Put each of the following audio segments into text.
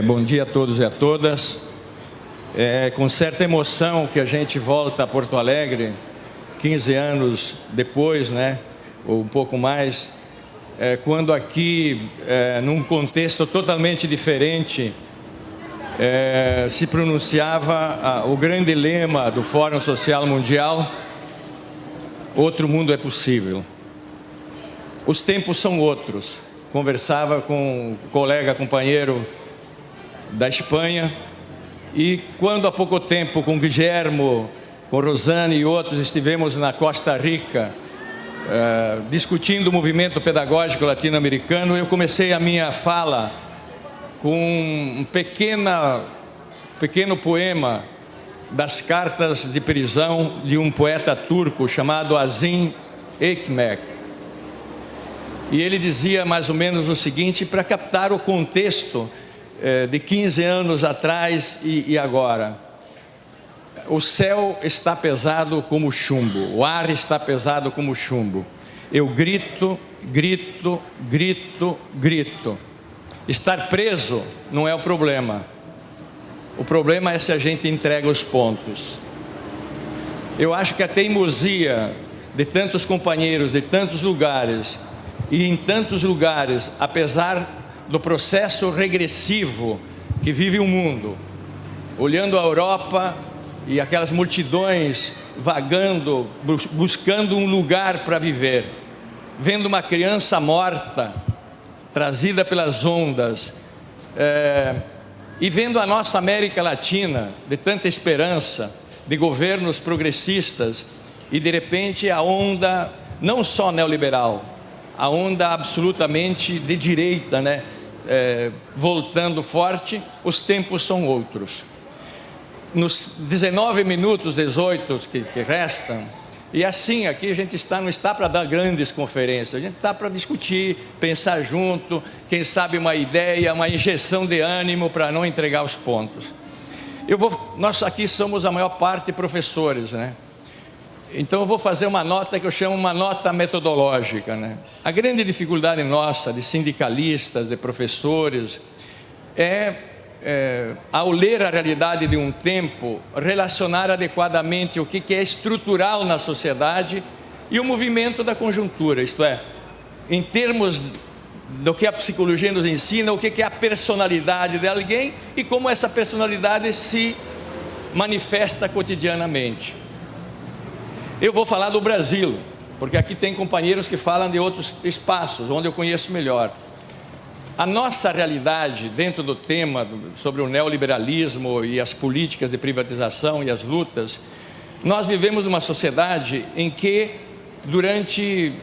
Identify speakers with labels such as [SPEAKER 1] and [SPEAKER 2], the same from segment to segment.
[SPEAKER 1] Bom dia a todos e a todas. É com certa emoção que a gente volta a Porto Alegre, 15 anos depois, ou um pouco mais, quando aqui, num contexto totalmente diferente, se pronunciava o grande lema do Fórum Social Mundial: outro mundo é possível. Os tempos são outros. Conversava com um colega, companheiro da Espanha, e quando há pouco tempo com Guilhermo, com Rosane e outros estivemos na Costa Rica discutindo o movimento pedagógico latino-americano, eu comecei a minha fala com um pequeno poema das cartas de prisão de um poeta turco chamado Azim Ekmek. E ele dizia mais ou menos o seguinte, para captar o contexto de 15 anos atrás e agora: o céu está pesado como chumbo, o ar está pesado como chumbo. Eu grito, grito, grito, grito. Estar preso não é o problema. O problema é se a gente entrega os pontos. Eu acho que a teimosia de tantos companheiros, de tantos lugares, e em tantos lugares, apesar do processo regressivo que vive o mundo, olhando a Europa e aquelas multidões vagando, buscando um lugar para viver, vendo uma criança morta, trazida pelas ondas, e vendo a nossa América Latina, de tanta esperança, de governos progressistas, e de repente a onda, não só neoliberal, a onda absolutamente de direita, voltando forte. Os tempos são outros. Nos 19 minutos, 18 que restam, e assim, aqui a gente não está para dar grandes conferências, a gente está para discutir, pensar junto, quem sabe uma ideia, uma injeção de ânimo para não entregar os pontos. Nós aqui somos a maior parte professores, Então eu vou fazer uma nota que eu chamo uma nota metodológica, A grande dificuldade nossa, de sindicalistas, de professores, ao ler a realidade de um tempo, relacionar adequadamente o que é estrutural na sociedade e o movimento da conjuntura, isto é, em termos do que a psicologia nos ensina, o que é a personalidade de alguém e como essa personalidade se manifesta cotidianamente. Eu vou falar do Brasil, porque aqui tem companheiros que falam de outros espaços, onde eu conheço melhor. A nossa realidade, dentro do tema sobre o neoliberalismo e as políticas de privatização e as lutas, nós vivemos numa sociedade em que, durante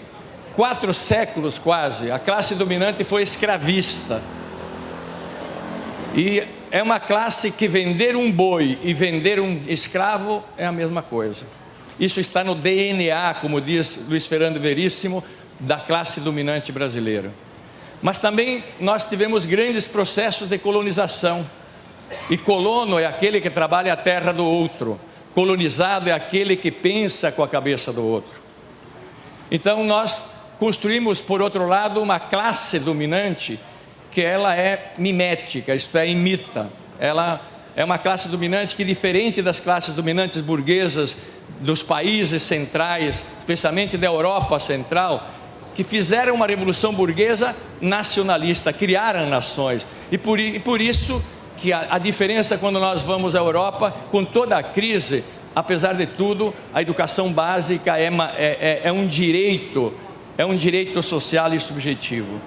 [SPEAKER 1] 4 séculos quase, a classe dominante foi escravista. E é uma classe que vender um boi e vender um escravo é a mesma coisa. Isso está no DNA, como diz Luiz Fernando Veríssimo, da classe dominante brasileira. Mas também nós tivemos grandes processos de colonização. E colono é aquele que trabalha a terra do outro. Colonizado é aquele que pensa com a cabeça do outro. Então nós construímos, por outro lado, uma classe dominante que ela é mimética, isto é, imita. Ela é uma classe dominante que, diferente das classes dominantes burguesas dos países centrais, especialmente da Europa Central, que fizeram uma revolução burguesa nacionalista, criaram nações. E por isso que a diferença quando nós vamos à Europa, com toda a crise, apesar de tudo, a educação básica é um direito social e subjetivo.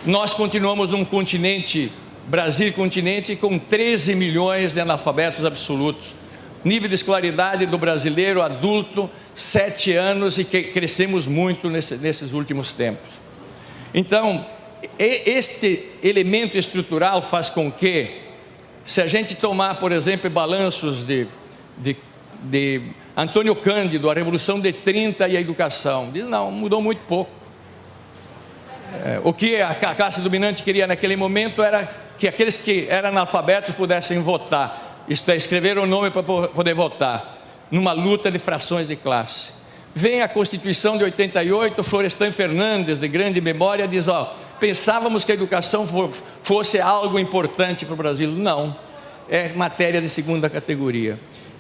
[SPEAKER 1] Nós continuamos num continente, Brasil continente, com 13 milhões de analfabetos absolutos. Nível de escolaridade do brasileiro adulto, 7 anos, e que crescemos muito nesses últimos tempos. Então, este elemento estrutural faz com que, se a gente tomar, por exemplo, balanços de Antônio Cândido, a Revolução de 30 e a educação, diz, não, mudou muito pouco. O que a classe dominante queria naquele momento era que aqueles que eram analfabetos pudessem votar. Isto é, escrever o nome para poder votar, numa luta de frações de classe. Vem a Constituição de 88, Florestan Fernandes, de grande memória, diz, pensávamos que a educação fosse algo importante para o Brasil. Não, é matéria de segunda categoria.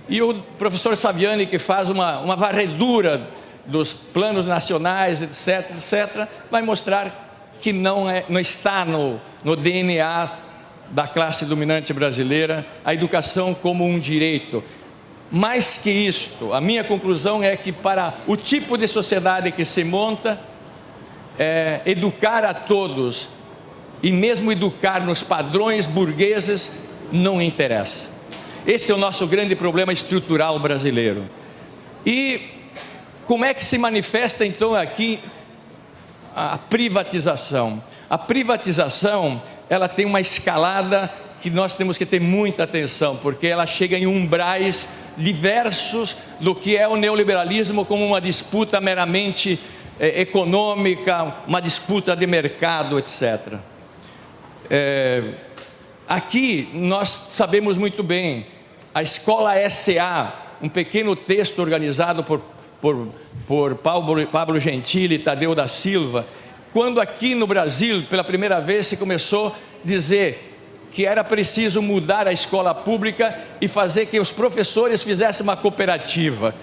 [SPEAKER 1] E o professor Saviani, que faz uma varredura dos planos nacionais, etc., etc., vai mostrar que não está no DNA da classe dominante brasileira a educação como um direito. Mais que isto, a minha conclusão é que para o tipo de sociedade que se monta, educar a todos e mesmo educar nos padrões burgueses não interessa. Esse é o nosso grande problema estrutural brasileiro. E como é que se manifesta então aqui a privatização? A privatização, ela tem uma escalada que nós temos que ter muita atenção, porque ela chega em umbrais diversos do que é o neoliberalismo como uma disputa meramente econômica, uma disputa de mercado, etc. Aqui nós sabemos muito bem, a Escola SA, um pequeno texto organizado por Pablo Gentili e Tadeu da Silva, quando aqui no Brasil, pela primeira vez, se começou a dizer que era preciso mudar a escola pública e fazer que os professores fizessem uma cooperativa.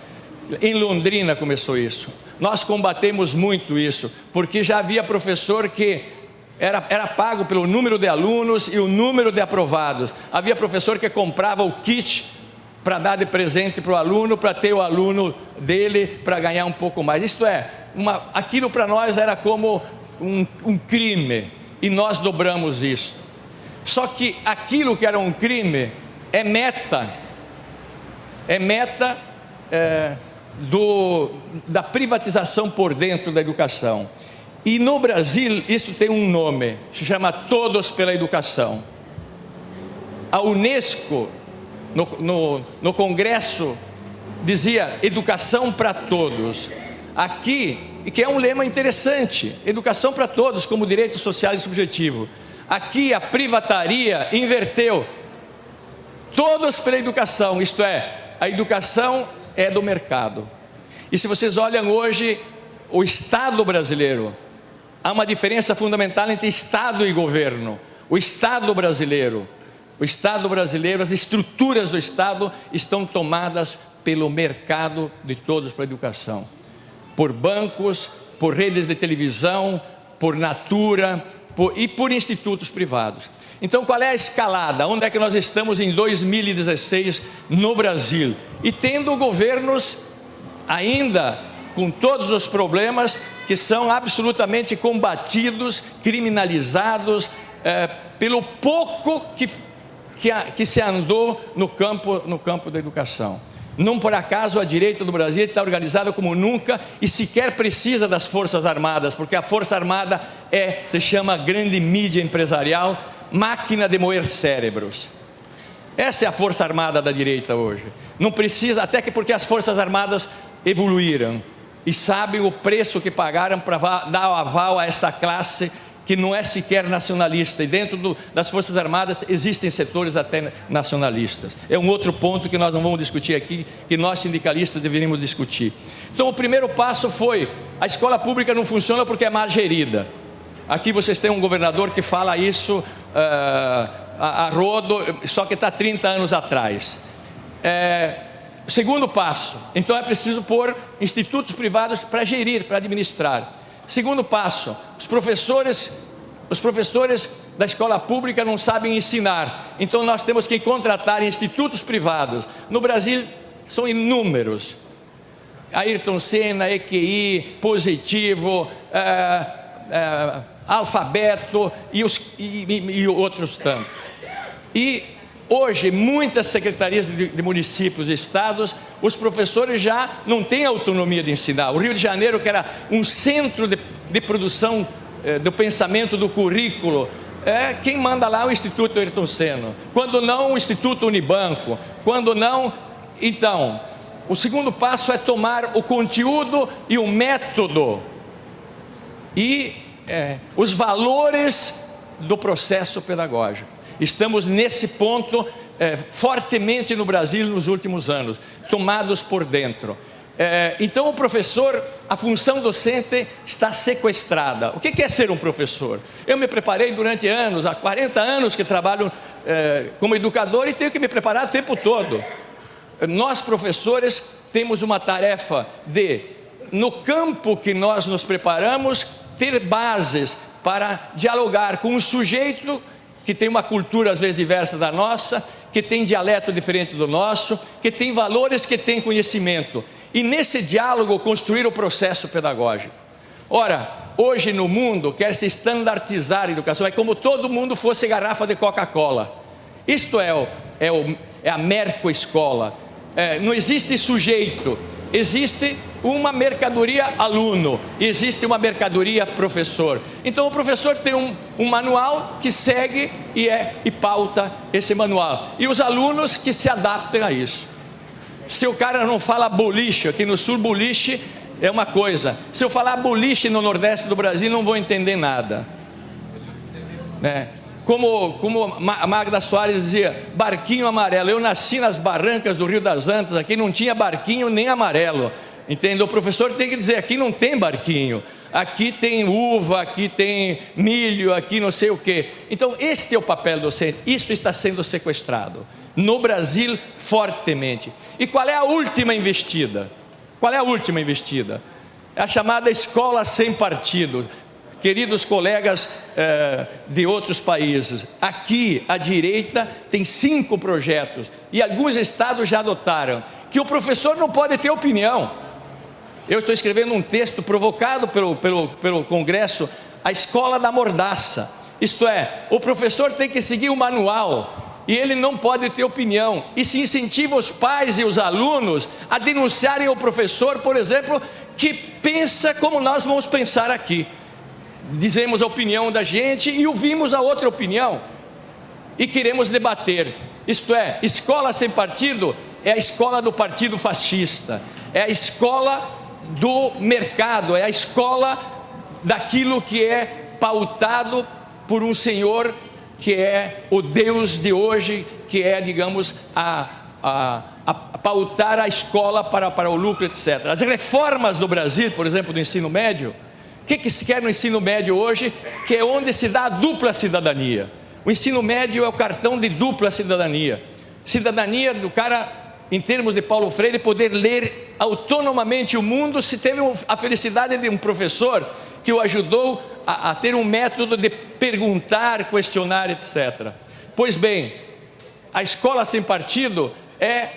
[SPEAKER 1] Em Londrina começou isso. Nós combatemos muito isso, porque já havia professor que era pago pelo número de alunos e o número de aprovados. Havia professor que comprava o kit para dar de presente para o aluno, para ter o aluno dele, para ganhar um pouco mais. Isto é, aquilo para nós era como um crime, e nós dobramos isso. Só que aquilo que era um crime é meta da privatização por dentro da educação. E no Brasil isso tem um nome, se chama Todos pela Educação. A Unesco, no Congresso, dizia educação para todos. Aqui, e que é um lema interessante, educação para todos como direito social e subjetivo. Aqui a privataria inverteu, todos pela educação, isto é, a educação é do mercado. E se vocês olham hoje o Estado brasileiro, há uma diferença fundamental entre Estado e governo. O Estado brasileiro, as estruturas do Estado estão tomadas pelo mercado de todos para a educação, por bancos, por redes de televisão, por Natura e por institutos privados. Então qual é a escalada? Onde é que nós estamos em 2016 no Brasil? E tendo governos ainda com todos os problemas que são absolutamente combatidos, criminalizados, pelo pouco que se andou no campo da educação. Não por acaso a direita do Brasil está organizada como nunca e sequer precisa das Forças Armadas, porque a Força Armada se chama grande mídia empresarial, máquina de moer cérebros. Essa é a Força Armada da direita hoje. Não precisa, até que porque as Forças Armadas evoluíram e sabem o preço que pagaram para dar o aval a essa classe que não é sequer nacionalista, e dentro das Forças Armadas existem setores até nacionalistas. É um outro ponto que nós não vamos discutir aqui, que nós sindicalistas deveríamos discutir. Então o primeiro passo foi, a escola pública não funciona porque é mal gerida. Aqui vocês têm um governador que fala isso a rodo, só que está 30 anos atrás. Segundo passo, então é preciso pôr institutos privados para gerir, para administrar. Segundo passo, os professores da escola pública não sabem ensinar, então nós temos que contratar institutos privados. No Brasil são inúmeros, Ayrton Senna, EQI, Positivo, Alfabeto e outros tantos. E hoje, muitas secretarias de municípios e estados, os professores já não têm autonomia de ensinar. O Rio de Janeiro, que era um centro de produção do pensamento do currículo, quem manda lá é o Instituto Ayrton Senna. Quando não, o Instituto Unibanco. Quando não, então, o segundo passo é tomar o conteúdo e o método e os valores do processo pedagógico. Estamos nesse ponto fortemente no Brasil nos últimos anos, tomados por dentro. Então o professor, a função docente está sequestrada. O que é ser um professor? Eu me preparei durante anos, há 40 anos que trabalho como educador e tenho que me preparar o tempo todo. Nós professores temos uma tarefa de, no campo que nós nos preparamos, ter bases para dialogar com um sujeito que tem uma cultura às vezes diversa da nossa, que tem dialeto diferente do nosso, que tem valores, que tem conhecimento. E nesse diálogo construir o processo pedagógico. Ora, hoje no mundo quer-se estandartizar a educação, é como todo mundo fosse garrafa de Coca-Cola. Isto é a mercoescola. Não existe sujeito, existe uma mercadoria aluno, existe uma mercadoria professor. Então o professor tem um manual que segue e pauta esse manual, e os alunos que se adaptam a isso. Se o cara não fala boliche, aqui no sul boliche é uma coisa, se eu falar boliche no nordeste do Brasil não vou entender nada, né? Como a Magda Soares dizia, barquinho amarelo. Eu nasci nas barrancas do Rio das Antas, aqui não tinha barquinho nem amarelo, entende? O professor tem que dizer, aqui não tem barquinho, aqui tem uva, aqui tem milho, aqui não sei o que. Então este é o papel docente. Isto está sendo sequestrado no Brasil fortemente. E qual é a última investida? Qual é a última investida? É a chamada escola sem partido. Queridos colegas de outros países, aqui à direita tem 5 projetos, e alguns estados já adotaram, que o professor não pode ter opinião. Eu estou escrevendo um texto provocado pelo Congresso, a escola da mordaça. Isto é, o professor tem que seguir o manual, e ele não pode ter opinião, e se incentiva os pais e os alunos a denunciarem o professor, por exemplo, que pensa como nós vamos pensar aqui. Dizemos a opinião da gente e ouvimos a outra opinião e queremos debater. Isto é, escola sem partido é a escola do partido fascista, é a escola do mercado, é a escola daquilo que é pautado por um senhor que é o Deus de hoje, que é, digamos, a pautar a escola para o lucro, etc. As reformas do Brasil, por exemplo, do ensino médio, o que se quer no ensino médio hoje? Que é onde se dá a dupla cidadania. O ensino médio é o cartão de dupla cidadania. Cidadania do cara, em termos de Paulo Freire, poder ler autonomamente o mundo, se teve a felicidade de um professor que o ajudou a ter um método de perguntar, questionar, etc. Pois bem, a escola sem partido é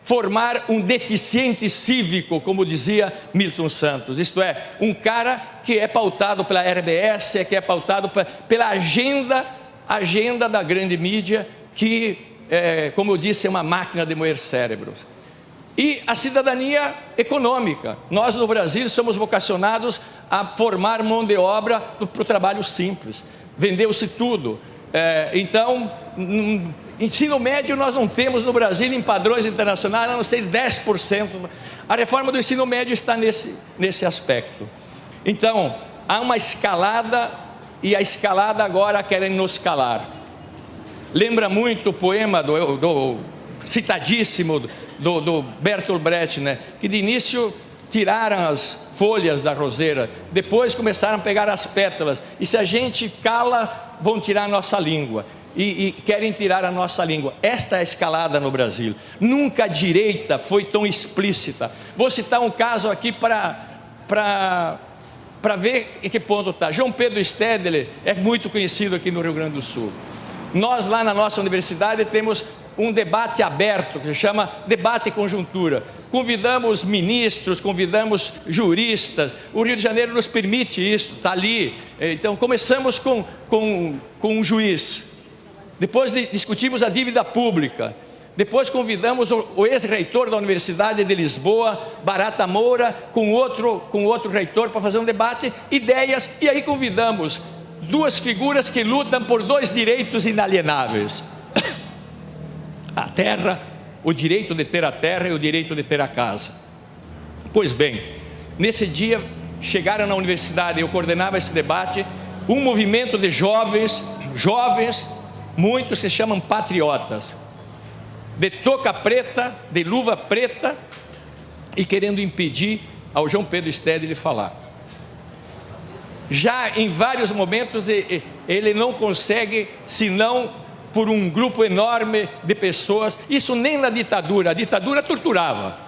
[SPEAKER 1] formar um deficiente cívico, como dizia Milton Santos, isto é, um cara que é pautado pela RBS, que é pautado pela agenda da grande mídia, que, como eu disse, é uma máquina de moer cérebros. E a cidadania econômica, nós no Brasil somos vocacionados a formar mão de obra para o trabalho simples, vendeu-se tudo, então, ensino médio nós não temos no Brasil em padrões internacionais, a não ser 10%. A reforma do ensino médio está nesse aspecto. Então, há uma escalada, e a escalada agora querem nos calar. Lembra muito o poema citadíssimo do Bertolt Brecht, né? Que de início tiraram as folhas da roseira, depois começaram a pegar as pétalas, e se a gente cala, vão tirar a nossa língua. E querem tirar a nossa língua. Esta é a escalada no Brasil. Nunca a direita foi tão explícita. Vou citar um caso aqui para ver em que ponto está. João Pedro Stedler é muito conhecido aqui no Rio Grande do Sul. Nós lá na nossa universidade temos um debate aberto, que se chama debate e conjuntura. Convidamos ministros, convidamos juristas, o Rio de Janeiro nos permite isso, está ali. Então começamos com um juiz. Depois discutimos a dívida pública. Depois convidamos o ex-reitor da Universidade de Lisboa, Barata Moura, com outro reitor para fazer um debate, ideias, e aí convidamos 2 figuras que lutam por 2 direitos inalienáveis: a terra, o direito de ter a terra e o direito de ter a casa. Pois bem, nesse dia chegaram na universidade, eu coordenava esse debate, um movimento de jovens, muitos se chamam patriotas, de touca preta, de luva preta, e querendo impedir ao João Pedro Stede de falar. Já em vários momentos ele não consegue, senão por um grupo enorme de pessoas. Isso nem na ditadura, a ditadura torturava,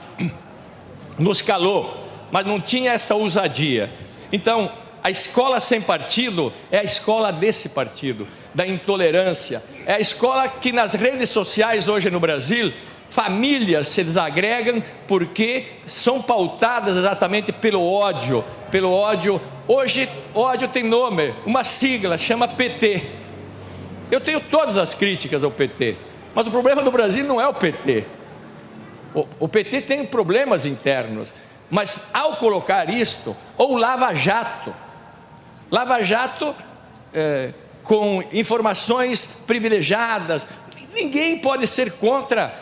[SPEAKER 1] nos calou, mas não tinha essa ousadia. Então, a escola sem partido é a escola desse partido, da intolerância. É a escola que nas redes sociais hoje no Brasil, famílias se desagregam porque são pautadas exatamente pelo ódio. Hoje o ódio tem nome, uma sigla, chama PT. Eu tenho todas as críticas ao PT, mas o problema do Brasil não é o PT. O PT tem problemas internos, mas ao colocar isto, ou Lava Jato com informações privilegiadas, ninguém pode ser contra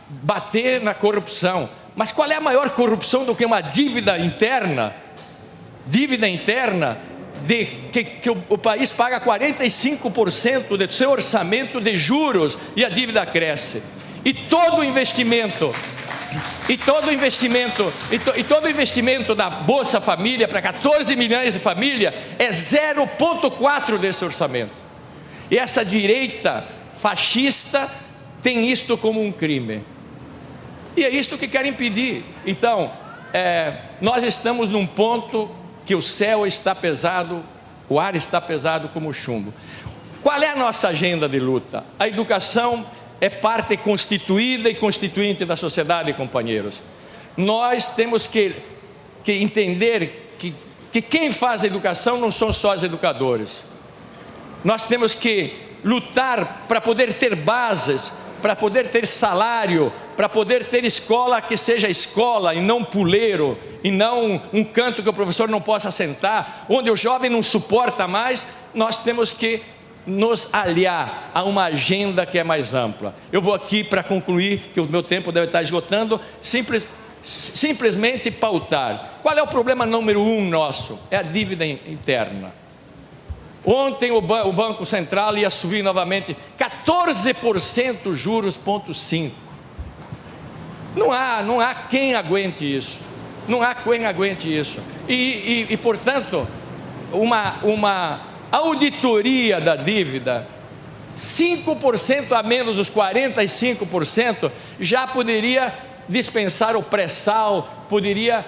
[SPEAKER 1] bater na corrupção, mas qual é a maior corrupção do que uma dívida interna? Dívida interna que o país paga 45% do seu orçamento de juros e a dívida cresce. E todo investimento da Bolsa Família para 14 milhões de famílias é 0,4 desse orçamento. E essa direita fascista tem isto como um crime. E é isto que querem impedir. Então, nós estamos num ponto que o céu está pesado, o ar está pesado como chumbo. Qual é a nossa agenda de luta? A educação é parte constituída e constituinte da sociedade, companheiros. Nós temos que entender que quem faz a educação não são só os educadores. Nós temos que lutar para poder ter bases, para poder ter salário, para poder ter escola que seja escola e não puleiro, e não um canto que o professor não possa sentar, onde o jovem não suporta mais. Nós temos que nos aliar a uma agenda que é mais ampla. Eu vou aqui para concluir, que o meu tempo deve estar esgotando, simplesmente pautar. Qual é o problema número 1 nosso? É a dívida interna. Ontem o Banco Central ia subir novamente 14% juros, 0,5. Não há quem aguente isso. Não há quem aguente isso. E portanto, uma auditoria da dívida, 5% a menos dos 45%, já poderia dispensar o pré-sal, poderia,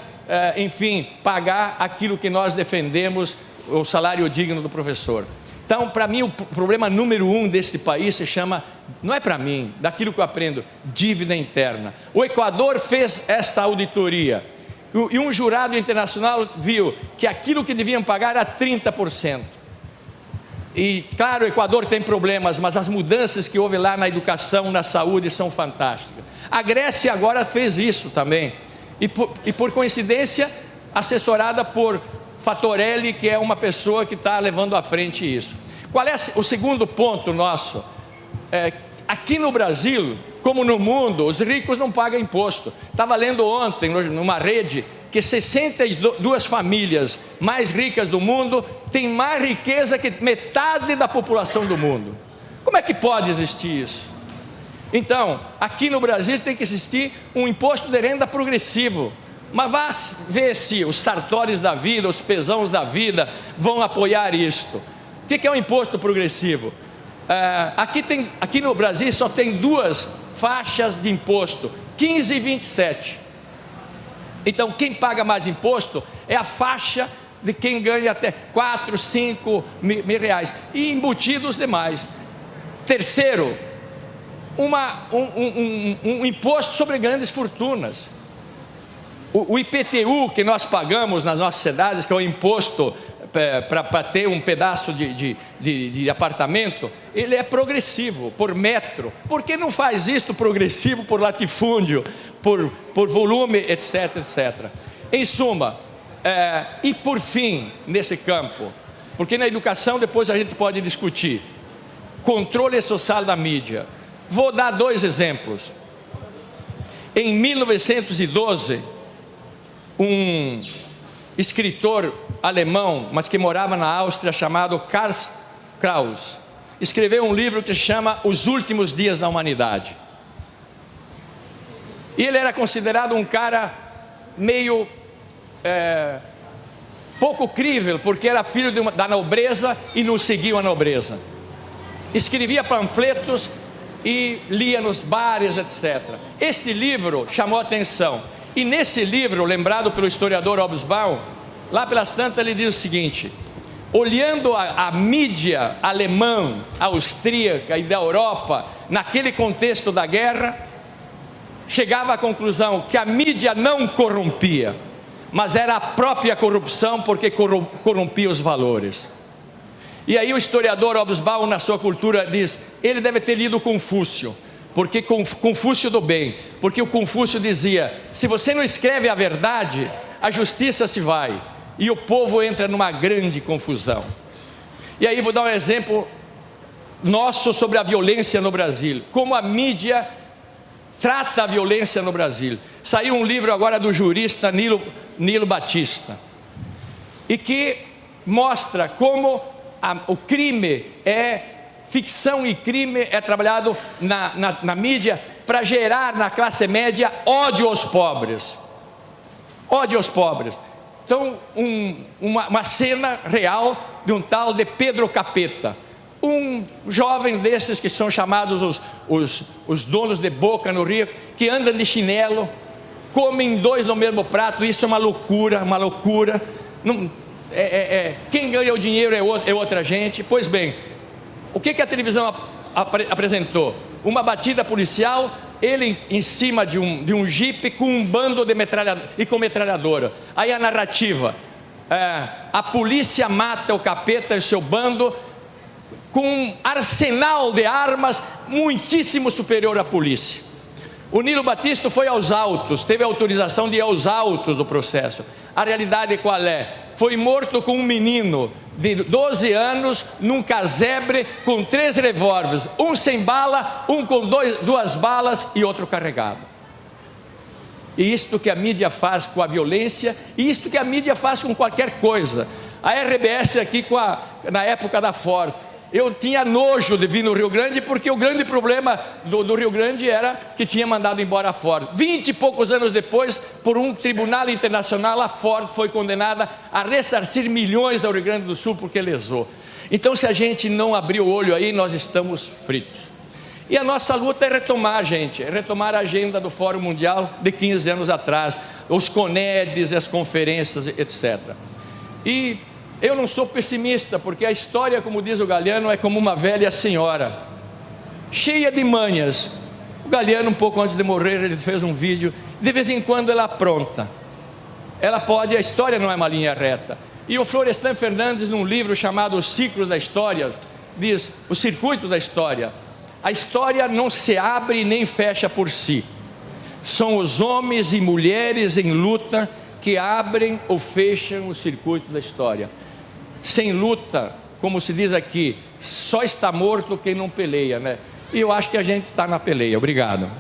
[SPEAKER 1] enfim, pagar aquilo que nós defendemos, o salário digno do professor. Então, para mim, o problema número 1 desse país se chama, não é para mim, daquilo que eu aprendo, dívida interna. O Equador fez essa auditoria, e um jurado internacional viu que aquilo que deviam pagar era 30%. E claro, o Equador tem problemas, mas as mudanças que houve lá na educação, na saúde, são fantásticas. A Grécia agora fez isso também, e por coincidência, assessorada por Fattorelli, que é uma pessoa que está levando à frente isso. Qual é o segundo ponto nosso? Aqui no Brasil, como no mundo, os ricos não pagam imposto. Estava lendo ontem, numa rede, que 62 famílias mais ricas do mundo têm mais riqueza que metade da população do mundo. Como é que pode existir isso? Então, aqui no Brasil tem que existir um imposto de renda progressivo. Mas vá ver se os Sartores da vida, os Pezãos da vida vão apoiar isto. O que é um imposto progressivo? Aqui no Brasil só tem 2 faixas de imposto, 15 e 27. Então quem paga mais imposto é a faixa de quem ganha até 4, 5 mil reais, e embutido os demais. Terceiro, um imposto sobre grandes fortunas. O IPTU que nós pagamos nas nossas cidades, que é o imposto para ter um pedaço de apartamento, ele é progressivo, por metro. Por que não faz isto progressivo por latifúndio, por volume, etc, etc. Em suma, e por fim, nesse campo, porque na educação depois a gente pode discutir, controle social da mídia. Vou dar 2 exemplos. Em 1912, um escritor alemão, mas que morava na Áustria, chamado Karl Kraus, escreveu um livro que se chama Os Últimos Dias da Humanidade. E ele era considerado um cara meio pouco crível, porque era filho da nobreza e não seguia a nobreza. Escrevia panfletos e lia nos bares, etc. Este livro chamou a atenção. E nesse livro, lembrado pelo historiador Hobsbawm, lá pelas tantas ele diz o seguinte: olhando a mídia alemã, austríaca e da Europa, naquele contexto da guerra, chegava à conclusão que a mídia não corrompia, mas era a própria corrupção, porque corrompia os valores. E aí o historiador Hobsbawm, na sua cultura, diz, ele deve ter lido Confúcio, porque Confúcio do bem, porque o Confúcio dizia, se você não escreve a verdade, a justiça se vai, e o povo entra numa grande confusão. E aí vou dar um exemplo nosso sobre a violência no Brasil, como a mídia trata a violência no Brasil. Saiu um livro agora do jurista Nilo Batista, e que mostra como o crime ficção e crime é trabalhado na mídia para gerar na classe média ódio aos pobres. Ódio aos pobres. Então, uma cena real de um tal de Pedro Capeta, um jovem desses que são chamados os donos de boca no Rio, que andam de chinelo, comem dois no mesmo prato. Isso é uma loucura, uma loucura. Quem ganha o dinheiro é outra gente. Pois bem, o que a televisão apresentou? Uma batida policial, ele em cima de um jipe com um bando de metralhadora. Aí a narrativa, a polícia mata o capeta e seu bando com um arsenal de armas muitíssimo superior à polícia. O Nilo Batista foi aos autos, teve autorização de ir aos autos do processo. A realidade qual é? Foi morto com um menino de 12 anos, num casebre, com 3 revólveres, um sem bala, um com 2 balas e outro carregado. E isto que a mídia faz com a violência, e isto que a mídia faz com qualquer coisa. A RBS aqui, na época da Ford, eu tinha nojo de vir no Rio Grande, porque o grande problema do Rio Grande era que tinha mandado embora a Ford. 20 e poucos anos depois, por um tribunal internacional, a Ford foi condenada a ressarcir milhões ao Rio Grande do Sul, porque lesou. Então, se a gente não abrir o olho aí, nós estamos fritos. E a nossa luta é retomar, gente, é retomar a agenda do Fórum Mundial de 15 anos atrás, os CONEDs, as conferências, etc. E eu não sou pessimista, porque a história, como diz o Galiano, é como uma velha senhora, cheia de manhas. O Galiano, um pouco antes de morrer, ele fez um vídeo, de vez em quando ela apronta. Ela pode, a história não é uma linha reta. E o Florestan Fernandes, num livro chamado O Ciclo da História, diz, o circuito da história, a história não se abre nem fecha por si. São os homens e mulheres em luta que abrem ou fecham o circuito da história. Sem luta, como se diz aqui, só está morto quem não peleia, né? E eu acho que a gente está na peleia. Obrigado.